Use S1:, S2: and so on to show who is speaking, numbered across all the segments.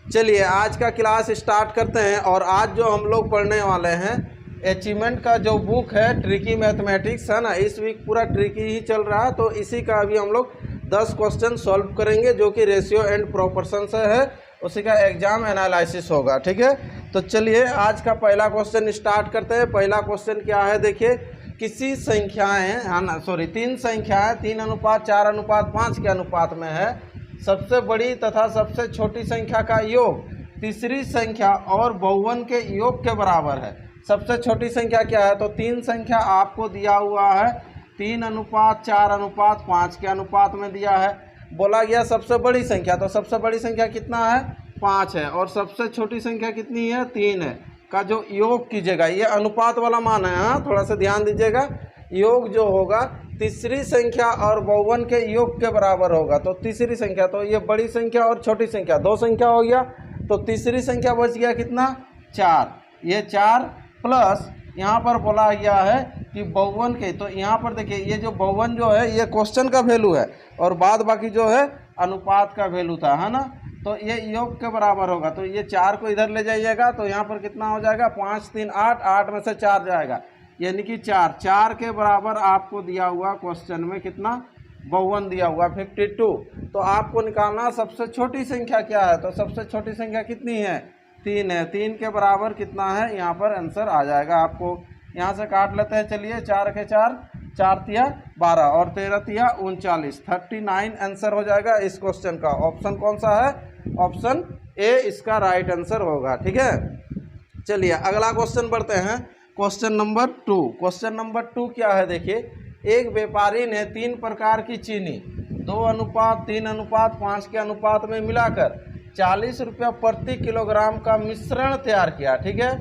S1: चलिए आज का क्लास स्टार्ट करते हैं। और आज जो हम लोग पढ़ने वाले हैं अचीवमेंट का जो बुक है ट्रिकी मैथमेटिक्स है ना, इस वीक पूरा ट्रिकी ही चल रहा है। तो इसी का अभी हम लोग 10 क्वेश्चन सॉल्व करेंगे जो कि रेशियो एंड प्रोपोर्शन से है, उसी का एग्जाम एनालिसिस होगा। ठीक है, तो चलिए आज का पहला क्वेश्चन स्टार्ट करते हैं। पहला क्वेश्चन क्या है, देखिए किसी संख्याएं है ना, तीन संख्याएं 3:4:5 के अनुपात में है। सबसे बड़ी तथा सबसे छोटी संख्या का योग तीसरी संख्या और बहुवन के योग के बराबर है। सबसे छोटी संख्या क्या है, तो तीन संख्या आपको दिया हुआ है 3:4:5 के अनुपात में दिया है। बोला गया सबसे बड़ी संख्या, तो सबसे बड़ी संख्या कितना है, 5 है। और सबसे छोटी संख्या कितनी है, 3 है। का जो योग कीजिएगा, ये अनुपात वाला मान है, हाँ थोड़ा सा ध्यान दीजिएगा। योग जो होगा तीसरी संख्या और बहुवन के योग के बराबर होगा। तो तीसरी संख्या, तो ये बड़ी संख्या और छोटी संख्या दो संख्या हो गया, तो तीसरी संख्या बच गया कितना, 4। ये 4 प्लस यहाँ पर बोला गया है कि बहुवन के, तो यहाँ पर देखिए ये जो बहुवन जो है ये क्वेश्चन का वैल्यू है और बाद बाकी जो है अनुपात का वैल्यू था, है ना। तो ये योग के बराबर होगा, तो ये 4 को इधर ले जाइएगा, तो यहाँ पर कितना हो जाएगा, 5 3 8, 8 में से 4 जाएगा, यानी कि 4 के बराबर आपको दिया हुआ क्वेश्चन में कितना, बहुवन दिया हुआ 52। तो आपको निकालना सबसे छोटी संख्या क्या है, तो सबसे छोटी संख्या कितनी है, 3 है। 3 के बराबर कितना है, यहाँ पर आंसर आ जाएगा। आपको यहाँ से काट लेते हैं, चलिए 4 के 4, 4 तिया 12 और 13 तिया 39, 39 आंसर हो जाएगा इस क्वेश्चन का। ऑप्शन कौन सा है, ऑप्शन ए इसका राइट आंसर होगा। ठीक है, चलिए अगला क्वेश्चन बढ़ते हैं। Question number 2। क्वेश्चन नंबर 2 क्या है, देखिए एक व्यापारी ने 3 प्रकार की चीनी 2:3:5 के अनुपात में मिलाकर 40 रुपया प्रति किलोग्राम का मिश्रण तैयार किया। ठीक है,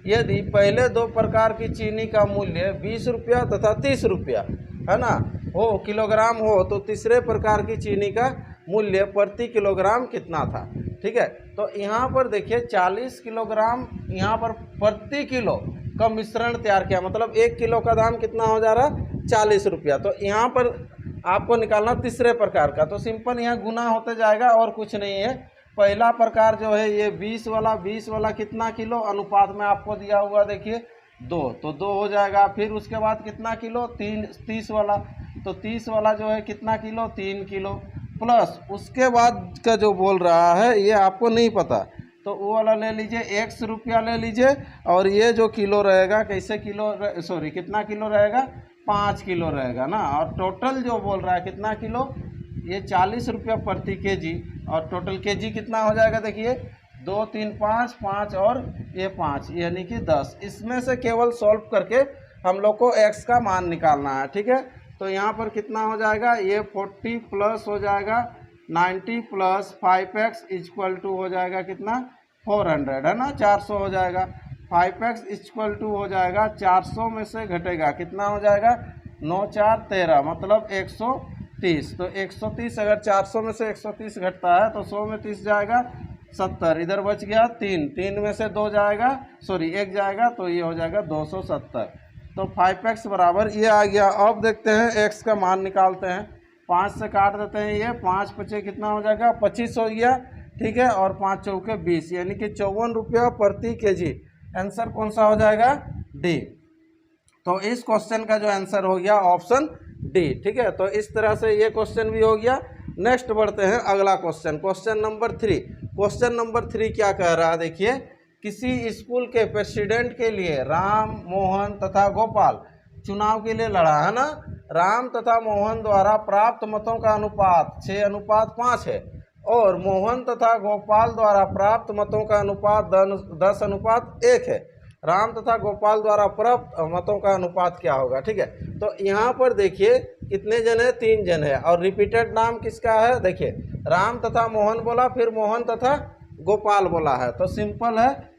S1: यदि पहले 2 प्रकार की चीनी का मूल्य 20 रुपया तथा 30 रुपया है ना हो किलोग्राम हो, तो तीसरे प्रकार की चीनी का मूल्य प्रति किलोग्राम कितना था। ठीक है, तो यहाँ पर देखिए 40 किलोग्राम यहाँ पर प्रति किलो का मिश्रण तैयार किया, मतलब 1 किलो का दाम कितना हो जा रहा है, 40 रुपया। तो यहाँ पर आपको निकालना तीसरे प्रकार का, तो सिंपल यहाँ गुना होते जाएगा और कुछ नहीं है। पहला प्रकार जो है ये 20 वाला कितना किलो अनुपात में आपको दिया हुआ, देखिए 2, तो 2 हो जाएगा। फिर उसके बाद कितना किलो, 30 वाला, तो 30 वाला जो है कितना किलो, 3 किलो। प्लस उसके बाद का जो बोल रहा है ये आपको नहीं पता, तो वो वाला ले लीजिए, 1 रुपया ले लीजिए। और ये जो किलो रहेगा, कैसे किलो, कितना किलो रहेगा, 5 किलो रहेगा ना। और टोटल जो बोल रहा है कितना किलो, ये 40 रुपया प्रति केजी। और टोटल केजी कितना हो जाएगा, देखिए 2 3 5 5 और ये 5 यानी कि 10। इसमें से केवल सॉल्व करके हम लोग को x का मान निकालना है। ठीक है, तो यहाँ पर कितना हो जाएगा, ये 40 प्लस हो जाएगा 90 प्लस 5x इक्वल टू हो जाएगा कितना, 400 है ना, 400 हो जाएगा। 5x इक्वल टू हो जाएगा 400 में से घटेगा कितना हो जाएगा, 9 4 13, मतलब 130। तो 130 अगर 400 में से 130 घटता है तो 100 में 30 जाएगा 70, इधर बच गया 3 में से 2 जाएगा, 1 जाएगा, तो ये हो जाएगा 270। तो 5x बराबर ये आ गया। अब देखते हैं x का मान निकालते हैं। 5 से काट देते हैं, ये 5 पचे कितना हो जाएगा, 25 हो गया। ठीक है, और 5 चौके 20 यानी कि 54 रुपया प्रति केजी। आंसर कौन सा हो जाएगा, डी। तो इस क्वेश्चन का जो आंसर हो गया ऑप्शन डी। ठीक है, तो इस तरह से ये क्वेश्चन भी हो गया। नेक्स्ट बढ़ते हैं अगला question, question number 3। Question number 3 क्या कह रहा है, देखिए किसी स्कूल के प्रेसिडेंट के लिए राम, मोहन तथा गोपाल चुनाव के लिए लड़ा, है ना। राम तथा मोहन द्वारा प्राप्त मतों का अनुपात 6:5 है और मोहन तथा गोपाल द्वारा प्राप्त मतों का अनुपात 10:1 है। राम तथा गोपाल द्वारा प्राप्त मतों का अनुपात क्या होगा। ठीक है, तो यहाँ पर देखिए कितने जन है, 3 जन है। और रिपीटेड नाम किसका है, देखिए राम तथा मोहन बोला, फिर मोहन तथा गोपाल बोला है। तो सिंपल है,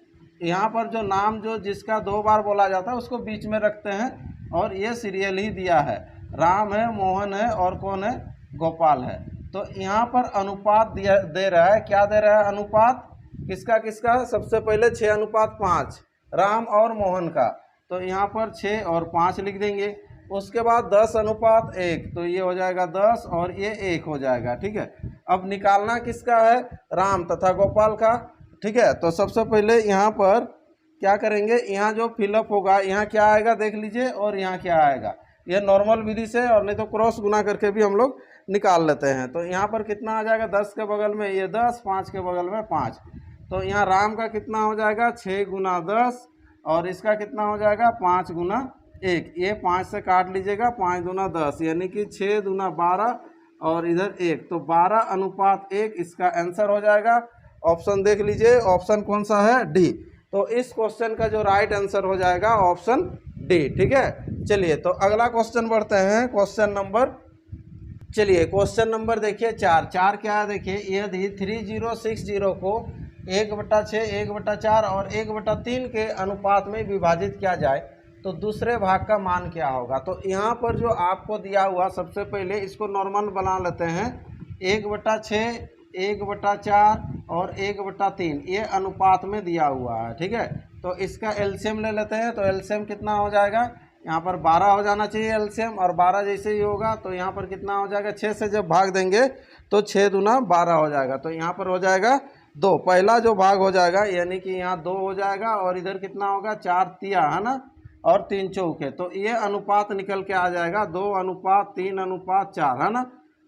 S1: यहाँ पर जो नाम जो जिसका 2 बार बोला जाता है उसको बीच में रखते हैं। और ये सीरियल ही दिया है, राम है, मोहन है और कौन है, गोपाल है। तो यहाँ पर अनुपात दिया दे रहा है, क्या दे रहा है, अनुपात किसका किसका, सबसे पहले 6:5 राम और मोहन का, तो यहाँ पर 6 और 5 लिख देंगे। उसके बाद 10:1, तो ये हो जाएगा 10 और ये 1 हो जाएगा। ठीक है, अब निकालना किसका है, राम तथा गोपाल का, ठीक है। तो सबसे पहले यहाँ पर क्या करेंगे, यहाँ जो फिलअप होगा यहाँ क्या आएगा देख लीजिए, और यहाँ क्या आएगा, ये नॉर्मल विधि से, और नहीं तो क्रॉस गुना करके भी हम लोग निकाल लेते हैं। तो यहाँ पर कितना आ जाएगा, 10 के बगल में ये 10, 5 के बगल में 5, तो यहाँ राम का कितना हो जाएगा 6 गुना 10, और इसका कितना हो जाएगा 5 गुना 1, ये 5 से काट लीजिएगा, 5 गुना 10 यानी कि 6 गुना 12, और इधर 1, तो 12:1 इसका आंसर हो जाएगा। ऑप्शन देख लीजिए, ऑप्शन कौन सा है, डी। तो इस क्वेश्चन का जो राइट आंसर हो जाएगा ऑप्शन डी, ठीक है। चलिए तो अगला क्वेश्चन बढ़ते हैं, क्वेश्चन नंबर, चलिए क्वेश्चन नंबर देखिए 4 क्या है, देखिए यदि 3060 को 1/6, 1/4 और 1/3 के अनुपात में विभाजित किया जाए तो दूसरे भाग का मान क्या होगा। तो यहाँ पर जो आपको दिया हुआ, सबसे पहले इसको नॉर्मल बना लेते हैं, 1/6, 1/4 और 1/3 ये अनुपात में दिया हुआ है, ठीक है। तो इसका एलसीएम ले लेते हैं, तो एलसीएम कितना हो जाएगा, यहाँ पर 12 हो जाना चाहिए एलसीएम, और 12 जैसे ही होगा तो यहाँ पर कितना हो जाएगा, 6 से जब भाग देंगे तो 6 दूना 12 हो जाएगा, तो यहाँ पर हो जाएगा 2, पहला जो भाग हो जाएगा यानी कि यहाँ 2 हो जाएगा, और इधर कितना होगा 4 तिया है ना, और 3 चौके, तो ये अनुपात निकल के आ जाएगा 2:3:4 है ना।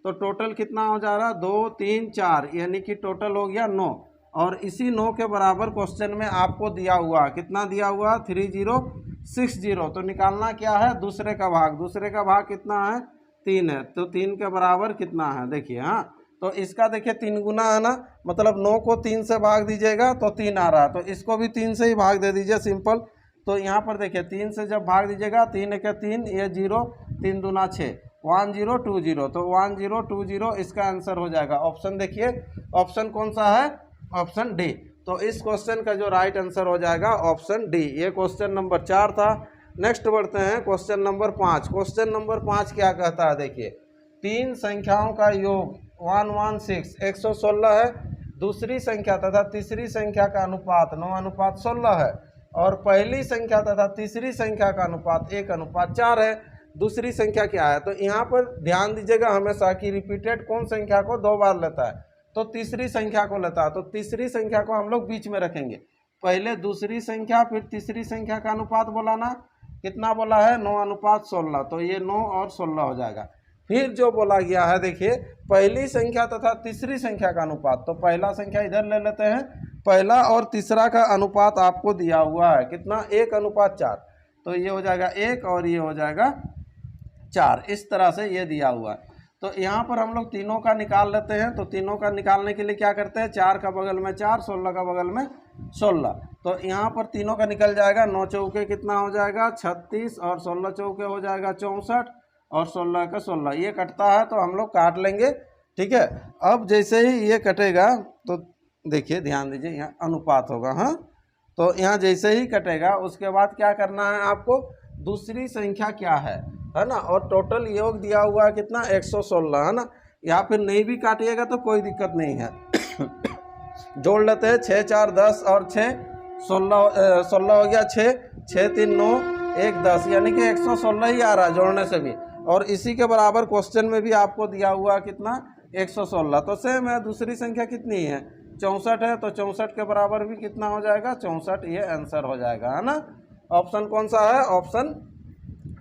S1: तो टोटल कितना हो जा रहा है 2, 3, 4 यानी कि टोटल हो गया 9, और इसी 9 के बराबर क्वेश्चन में आपको दिया हुआ, कितना दिया हुआ 3060, तो निकालना क्या है दूसरे का भाग, दूसरे का भाग कितना है 3 है, तो 3 के बराबर कितना है देखिए, हाँ तो इसका देखिए 3 गुना है ना, मतलब 9 को 3 से भाग दीजिएगा तो 3 आ रहा है, तो इसको भी 3 से ही भाग दे दीजिए सिंपल। तो यहाँ पर देखिए 3 से जब भाग दीजिएगा, 3 1 3, ये 0, 3 दूना 6, 1020, तो 1020 इसका आंसर हो जाएगा। ऑप्शन देखिए, ऑप्शन कौन सा है, ऑप्शन डी। तो इस क्वेश्चन का जो राइट आंसर हो जाएगा ऑप्शन डी। ये क्वेश्चन नंबर 4 था। नेक्स्ट बढ़ते हैं क्वेश्चन नंबर 5। क्वेश्चन नंबर 5 क्या कहता है, देखिए 3 संख्याओं का योग 116 116 है, दूसरी संख्या तथा तीसरी संख्या का अनुपात 9:16 है, और पहली संख्या तथा तीसरी संख्या का अनुपात 1:4 है। दूसरी संख्या क्या है, तो यहाँ पर ध्यान दीजिएगा हमेशा कि रिपीटेड कौन संख्या को 2 बार लेता है, तो तीसरी संख्या को लेता है, तो तीसरी संख्या को हम लोग बीच में रखेंगे। पहले दूसरी संख्या फिर तीसरी संख्या का अनुपात बोला ना, कितना बोला है 9:16, तो ये 9 और 16 हो जाएगा। फिर जो बोला गया है देखिए पहली संख्या तथा तीसरी संख्या का अनुपात, तो पहला संख्या इधर ले लेते हैं, पहला और तीसरा का अनुपात आपको दिया हुआ है कितना 1:4, तो ये हो जाएगा 1 और ये हो जाएगा 4, इस तरह से ये दिया हुआ है। तो यहाँ पर हम लोग तीनों का निकाल लेते हैं, तो तीनों का निकालने के लिए क्या करते हैं, 4 का बगल में 4, 16 का बगल में 16, तो यहाँ पर तीनों का निकल जाएगा, 9 चौके कितना हो जाएगा 36, और 16 चौके हो जाएगा 64, और 16 का 16 ये कटता है तो हम लोग काट लेंगे, ठीक है। अब जैसे ही ये कटेगा तो देखिए ध्यान दीजिए यहाँ अनुपात होगा, हाँ तो यहाँ जैसे ही कटेगा उसके बाद क्या करना है आपको, दूसरी संख्या क्या है ना, और टोटल योग दिया हुआ है कितना 116 है ना, या फिर नहीं भी काटिएगा तो कोई दिक्कत नहीं है। जोड़ लेते हैं, 6 4 10 और 6 16 हो गया, 6 6 3 9 1 10 यानी कि 116 ही आ रहा है जोड़ने से भी, और इसी के बराबर क्वेश्चन में भी आपको दिया हुआ कितना 116, तो सेम है। दूसरी संख्या कितनी है 64 है, तो 64 के बराबर भी कितना हो जाएगा 64, ये आंसर हो जाएगा है ना। ऑप्शन कौन सा है, ऑप्शन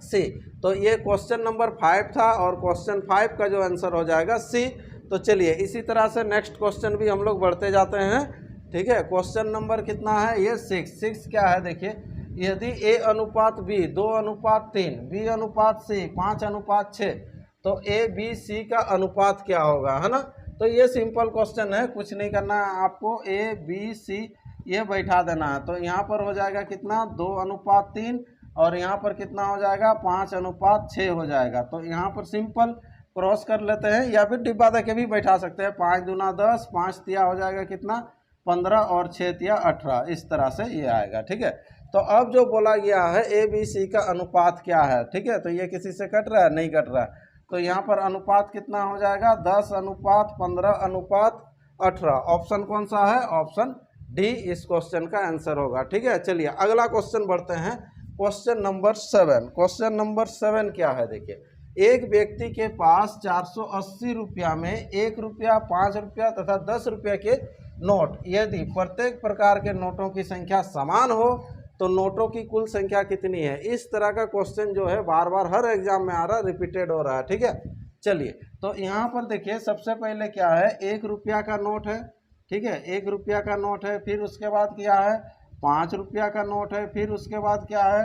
S1: सी। तो ये क्वेश्चन नंबर 5 था, और क्वेश्चन 5 का जो आंसर हो जाएगा सी। तो चलिए इसी तरह से नेक्स्ट क्वेश्चन भी हम लोग बढ़ते जाते हैं, ठीक है। क्वेश्चन नंबर कितना है, ये 6 क्या है देखिए, यदि A:B 2:3, B:C 5:6, तो ABC का अनुपात क्या होगा है ना। तो ये सिंपल क्वेश्चन है, कुछ नहीं करना है आपको, ABC ये बैठा देना है, तो यहाँ पर हो जाएगा कितना 2:3, और यहाँ पर कितना हो जाएगा 5:6 हो जाएगा। तो यहाँ पर सिंपल क्रॉस कर लेते हैं, या फिर डिब्बा दे के भी बैठा सकते हैं, 5 दूना 10, 5 तिया हो जाएगा कितना 15, और 6 तिया 18, इस तरह से ये आएगा, ठीक है। तो अब जो बोला गया है ABC का अनुपात क्या है, ठीक है, तो ये किसी से कट रहा है, नहीं कट रहा है, तो यहाँ पर अनुपात कितना हो जाएगा 10:15:18। ऑप्शन कौन सा है, ऑप्शन डी इस क्वेश्चन का आंसर होगा, ठीक है। चलिए अगला क्वेश्चन बढ़ते हैं, क्वेश्चन नंबर 7। क्वेश्चन नंबर 7 क्या है देखिए, एक व्यक्ति के पास 480 रुपया में 1 रुपया, 5 रुपया तथा 10 रुपये के नोट यदि प्रत्येक प्रकार के नोटों की संख्या समान हो तो नोटों की कुल संख्या कितनी है। इस तरह का क्वेश्चन जो है बार बार हर एग्जाम में आ रहा है, रिपीटेड हो रहा है। ठीक है, चलिए तो यहाँ पर देखिए सबसे पहले क्या है, 1 रुपया का नोट है। ठीक है, 1 रुपया का नोट है। फिर उसके बाद क्या है, 5 रुपया का नोट है। फिर उसके बाद क्या है,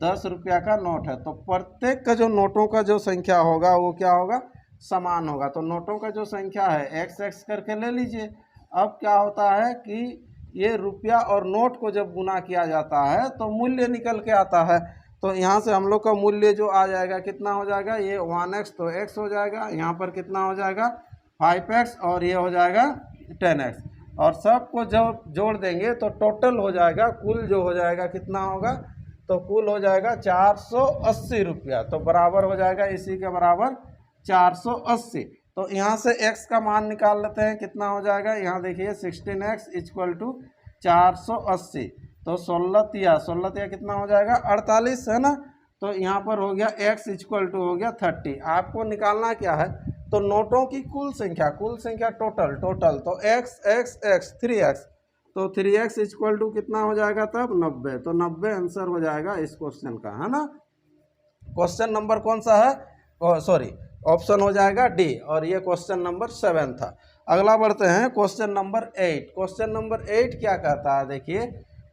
S1: 10 रुपया का नोट है। तो प्रत्येक का जो नोटों का जो संख्या होगा वो क्या होगा, समान होगा। तो नोटों का जो संख्या है एक्स एक्स करके ले लीजिए। अब क्या होता है कि ये रुपया और नोट को जब गुना किया जाता है तो मूल्य निकल के आता है। तो यहाँ से हम लोग का मूल्य जो आ जाएगा कितना हो जाएगा, ये 1x तो x हो जाएगा, यहाँ पर कितना हो जाएगा 5x और ये हो जाएगा 10x। और सबको जब जोड़ देंगे तो टोटल हो जाएगा, कुल जो हो जाएगा कितना होगा, तो कुल हो जाएगा 480 रुपया। तो बराबर हो जाएगा इसी के बराबर 480। तो यहाँ से x का मान निकाल लेते हैं, कितना हो जाएगा, यहाँ देखिए 16x इक्वल टू 480। तो 16 तिया कितना हो जाएगा 48 है ना। तो यहाँ पर हो गया x इक्वल टू हो गया 30। आपको निकालना क्या है, तो नोटों की कुल संख्या टोटल तो x x x 3x। तो 3x इक्वल टू कितना हो जाएगा तब 90। तो 90 आंसर हो जाएगा इस क्वेश्चन का, है ना। क्वेश्चन नंबर कौन सा है, सॉरी ऑप्शन हो जाएगा डी, और ये क्वेश्चन नंबर 7 था। अगला बढ़ते हैं क्वेश्चन नंबर 8। क्वेश्चन नंबर 8 क्या कहता है, देखिए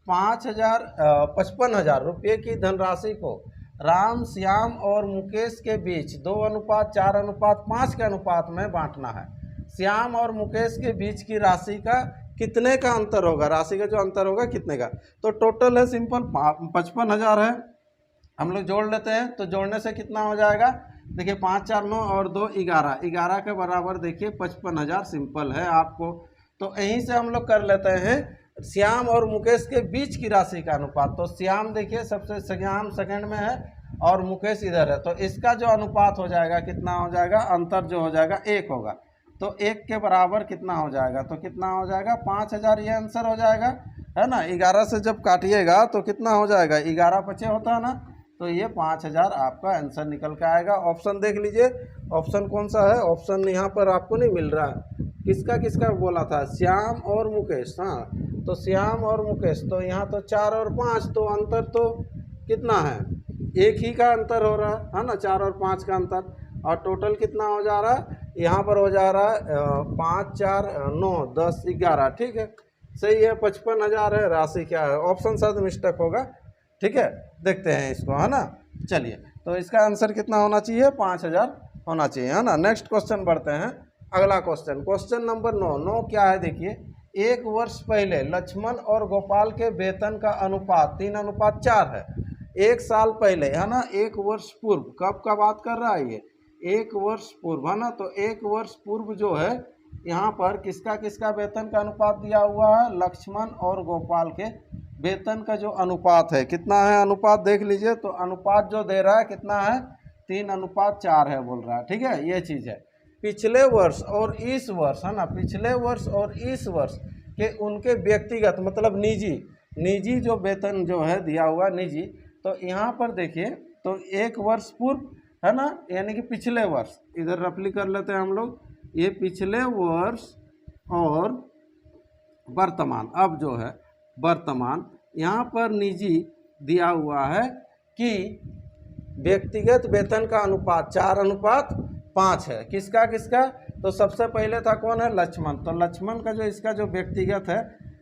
S1: 55,000 रुपये की धनराशि को राम, श्याम और मुकेश के बीच 2:4:5 के अनुपात में बांटना है। श्याम और मुकेश के बीच की राशि का कितने का अंतर होगा, राशि का जो अंतर होगा कितने का। तो टोटल है सिंपल 55,000 है, हम लोग जोड़ लेते हैं। तो जोड़ने से कितना हो जाएगा, देखिए 5 4 9 और 2 11, 11 के बराबर देखिए 55,000 सिंपल है आपको। तो यहीं से हम लोग कर लेते हैं श्याम और मुकेश के बीच की राशि का अनुपात। तो श्याम देखिए सबसे श्याम सेकंड में है और मुकेश इधर है, तो इसका जो अनुपात हो जाएगा कितना हो जाएगा, अंतर जो हो जाएगा 1 होगा। तो 1 के बराबर कितना हो जाएगा, तो कितना हो जाएगा 5,000, ये आंसर हो जाएगा, है ना। 11 से जब काटिएगा तो कितना हो जाएगा, 11 पचे होता है ना, तो ये 5,000 आपका आंसर निकल के आएगा। ऑप्शन देख लीजिए, ऑप्शन कौन सा है, ऑप्शन यहाँ पर आपको नहीं मिल रहा है। किसका बोला था, श्याम और मुकेश, हाँ तो श्याम और मुकेश। तो यहाँ तो 4 और 5, तो अंतर तो कितना है, 1 ही का अंतर हो रहा है ना, 4 और 5 का अंतर। और टोटल कितना हो जा रहा है, यहाँ पर हो जा रहा है 5 4 9 10 11, ठीक है सही है, 55,000 है। राशि क्या है, ऑप्शन शायद मिस्टेक होगा, ठीक है देखते हैं इसको, है ना। चलिए तो इसका आंसर कितना होना चाहिए, 5,000 होना चाहिए, है ना। नेक्स्ट क्वेश्चन बढ़ते हैं, अगला क्वेश्चन नंबर 9 क्या है, देखिए 1 वर्ष पहले लक्ष्मण और गोपाल के वेतन का अनुपात 3:4 है। 1 साल पहले, है ना, 1 वर्ष पूर्व, कब का बात कर रहा है ये, 1 वर्ष पूर्व, है ना। तो 1 वर्ष पूर्व जो है यहाँ पर किसका वेतन का अनुपात दिया हुआ है, लक्ष्मण और गोपाल के वेतन का जो अनुपात है, कितना है अनुपात देख लीजिए। तो अनुपात जो दे रहा है कितना है, 3:4 है बोल रहा है, ठीक है ये चीज़ है। पिछले वर्ष और इस वर्ष, है ना, पिछले वर्ष और इस वर्ष के उनके व्यक्तिगत मतलब निजी जो वेतन जो है दिया हुआ निजी। तो यहाँ पर देखिए तो 1 वर्ष पूर्व, है ना, यानी कि पिछले वर्ष, इधर रफली कर लेते हैं हम लोग, ये पिछले वर्ष और वर्तमान। अब जो है वर्तमान, यहाँ पर निजी दिया हुआ है कि व्यक्तिगत वेतन का अनुपात 4:5 है। किसका, तो सबसे पहले था कौन है, लक्ष्मण। तो लक्ष्मण का जो इसका जो व्यक्तिगत है,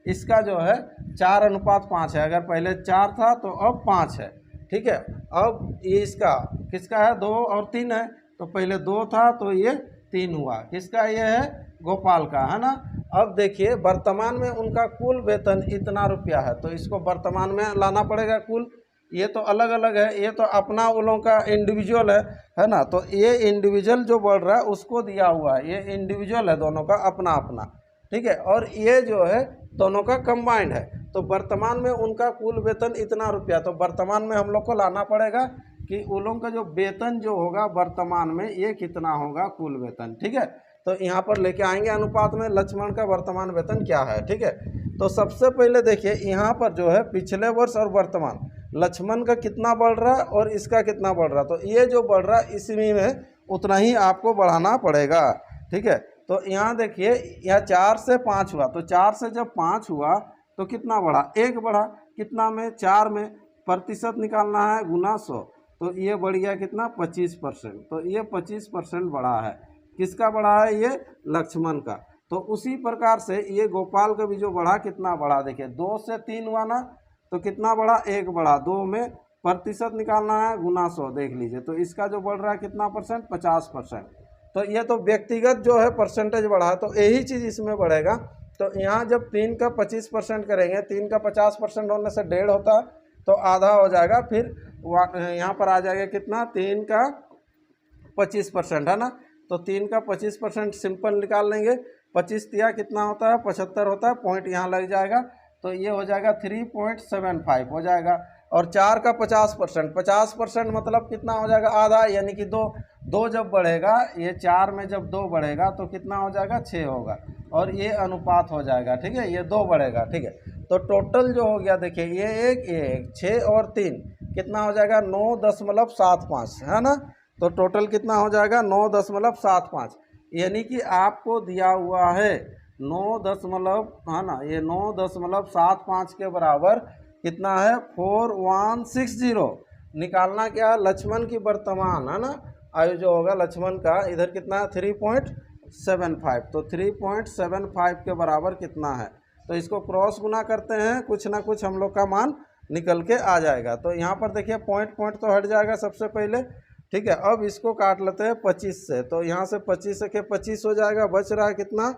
S1: इसका जो है 4:5 है। अगर पहले 4 था तो अब 5 है, ठीक है। अब ये इसका किसका है, 2 और 3 है। तो पहले 2 था तो ये 3 हुआ, किसका ये है, गोपाल का, है ना। अब देखिए वर्तमान में उनका कुल वेतन इतना रुपया है, तो इसको वर्तमान में लाना पड़ेगा कुल। ये तो अलग अलग है, ये तो अपना वो लोगों का इंडिविजुअल है ना। तो ये इंडिविजुअल जो बढ़ रहा है उसको दिया हुआ है, ये इंडिविजुअल है दोनों का अपना अपना, ठीक है। और ये जो है दोनों का कंबाइंड है। तो वर्तमान में उनका कुल वेतन इतना रुपया, तो वर्तमान में हम लोग को लाना पड़ेगा कि उन लोगों का जो वेतन जो होगा वर्तमान में ये कितना होगा कुल वेतन, ठीक है। तो यहाँ पर लेके आएंगे अनुपात में लक्ष्मण का वर्तमान वेतन क्या है, ठीक है। तो सबसे पहले देखिए यहाँ पर जो है पिछले वर्ष और वर्तमान, लक्ष्मण का कितना बढ़ रहा है और इसका कितना बढ़ रहा है। तो ये जो बढ़ रहा है इसमें में उतना ही आपको बढ़ाना पड़ेगा, ठीक है। तो यहाँ देखिए, यहाँ 4 से 5 हुआ, तो 4 से जब 5 हुआ तो कितना बढ़ा, 1 बढ़ा। कितना में, 4 में। प्रतिशत निकालना है गुना 100, तो ये बढ़ गया कितना, 25%। तो ये 25% बढ़ा है। किसका बढ़ा है, ये लक्ष्मण का। तो उसी प्रकार से ये गोपाल का भी जो बढ़ा, कितना बढ़ा, देखिए 2 से 3 हुआ ना, तो कितना बढ़ा, 1 बढ़ा। 2 में प्रतिशत निकालना है गुना 100, देख लीजिए। तो इसका जो बढ़ रहा है कितना परसेंट, 50%। तो ये तो व्यक्तिगत जो है परसेंटेज बढ़ा, तो यही चीज़ इसमें बढ़ेगा। तो यहाँ जब 3 का 25% करेंगे, 3 का 50% होने से 1.5 होता, तो आधा हो जाएगा। फिर यहाँ पर आ जाएगा कितना, 3 का 25% है ना, तो 3 का 25% सिंपल निकाल लेंगे। 25 दिया कितना होता है, 75 होता है। पॉइंट यहाँ लग जाएगा, तो ये हो जाएगा 3.75 हो जाएगा। और 4 का 50%, 50% मतलब कितना हो जाएगा, आधा, यानी कि 2 जब बढ़ेगा, ये 4 में जब 2 बढ़ेगा तो कितना हो जाएगा, 6 होगा। और ये अनुपात हो जाएगा, ठीक है, ये 2 बढ़ेगा, ठीक है। तो टोटल जो हो गया, देखिए ये 1 6 और 3 कितना हो जाएगा, 9.75 है ना। तो टोटल कितना हो जाएगा, 9.75, यानी कि आपको दिया हुआ है 9 है ना, ये 9.75 के बराबर कितना है, 4160। निकालना क्या है, लक्ष्मण की वर्तमान, है ना, आयु जो होगा लक्ष्मण का, इधर कितना है, 3.75। तो 3.75 के बराबर कितना है, तो इसको क्रॉस गुना करते हैं, कुछ ना कुछ हम लोग का मान निकल के आ जाएगा। तो यहाँ पर देखिए पॉइंट तो हट जाएगा सबसे पहले, ठीक है। अब इसको काट लेते हैं 25 से, तो यहाँ से 25 के 25 हो जाएगा, बच रहा है कितना,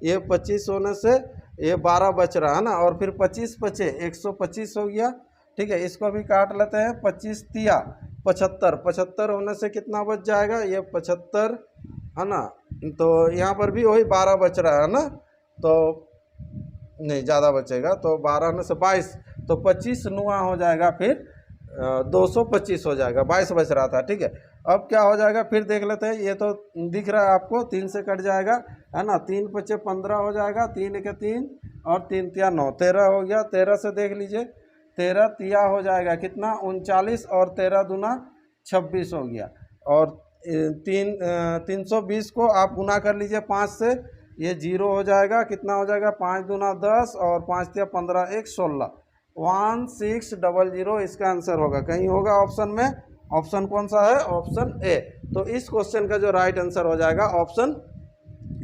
S1: ये 25 होने से ये 12 बच रहा है ना। और फिर 25 बचे, 125 हो गया, ठीक है। इसको भी काट लेते हैं, 25 तिया 75, 75 होने से कितना बच जाएगा, ये 75 है ना। तो यहाँ पर भी वही 12 बच रहा है ना, तो नहीं ज़्यादा बचेगा, तो 12 होने से 22, तो 25 नुआ हो जाएगा, फिर 225 हो जाएगा, 22 बच रहा था, ठीक है। अब क्या हो जाएगा, फिर देख लेते हैं। ये तो दिख रहा है आपको, 3 से कट जाएगा, है ना। 3 × 5 = 15 हो जाएगा, 3 × 3 और 3 × 9 13 हो गया। 13 से देख लीजिए, 13 तिया हो जाएगा कितना, 39, और 13 दूना 26 हो गया। और 320 को आप गुना कर लीजिए 5 से, ये 0 हो जाएगा, कितना हो जाएगा, 5 दूना 10 और 5 तिया 15, 1 16, 1600 इसका आंसर होगा। कहीं होगा ऑप्शन में, ऑप्शन कौन सा है, ऑप्शन ए। तो इस क्वेश्चन का जो राइट आंसर हो जाएगा ऑप्शन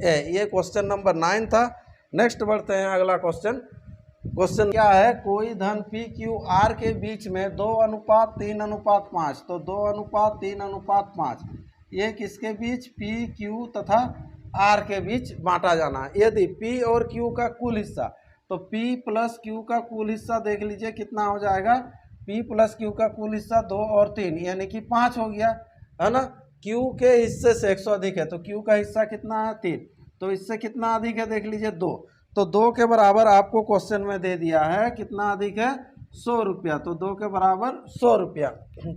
S1: ए। ये क्वेश्चन नंबर 9 था। नेक्स्ट बढ़ते हैं, अगला क्वेश्चन। क्वेश्चन क्या है, कोई धन पी क्यू आर के बीच में 2:3:5, तो 2:3:5 ये किसके बीच, पी क्यू तथा आर के बीच बांटा जाना है। यदि पी और क्यू का कुल हिस्सा, तो P + Q का कुल हिस्सा देख लीजिए कितना हो जाएगा, P + Q का कुल हिस्सा 2 और 3 यानी कि 5 हो गया, है ना। Q के हिस्से से 100 अधिक है, तो Q का हिस्सा कितना है, 3, तो इससे कितना अधिक है, देख लीजिए 2। तो 2 के बराबर आपको क्वेश्चन में दे दिया है, कितना अधिक है, 100 रुपया। तो 2 के बराबर 100 रुपया।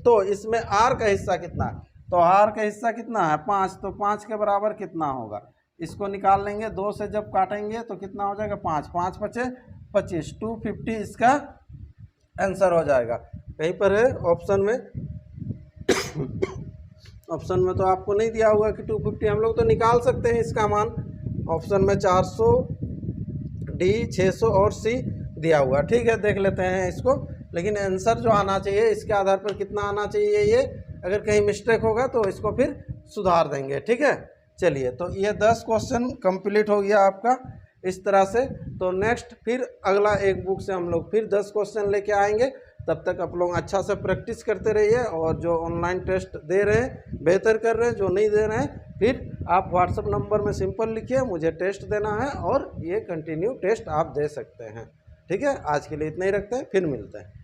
S1: तो इसमें R का हिस्सा कितना है, तो R का हिस्सा कितना है, 5, तो 5 के बराबर कितना होगा, इसको निकाल लेंगे। 2 से जब काटेंगे तो कितना हो जाएगा, 5, 5 बचे 25, 250 इसका आंसर हो जाएगा। कहीं पर है ऑप्शन में ऑप्शन में तो आपको नहीं दिया हुआ कि 250, हम लोग तो निकाल सकते हैं इसका मान। ऑप्शन में 400, डी 600 और सी दिया हुआ, ठीक है। देख लेते हैं इसको, लेकिन आंसर जो आना चाहिए इसके आधार पर कितना आना चाहिए, ये अगर कहीं मिस्टेक होगा तो इसको फिर सुधार देंगे, ठीक है। चलिए, तो ये 10 क्वेश्चन कंप्लीट हो गया आपका इस तरह से। तो नेक्स्ट फिर अगला एक बुक से हम लोग फिर 10 क्वेश्चन लेके आएंगे। तब तक आप लोग अच्छा से प्रैक्टिस करते रहिए, और जो ऑनलाइन टेस्ट दे रहे हैं बेहतर कर रहे हैं, जो नहीं दे रहे हैं फिर आप व्हाट्सएप नंबर में सिंपल लिखिए मुझे टेस्ट देना है, और ये कंटिन्यू टेस्ट आप दे सकते हैं, ठीक है। आज के लिए इतना ही रखते हैं, फिर मिलते हैं।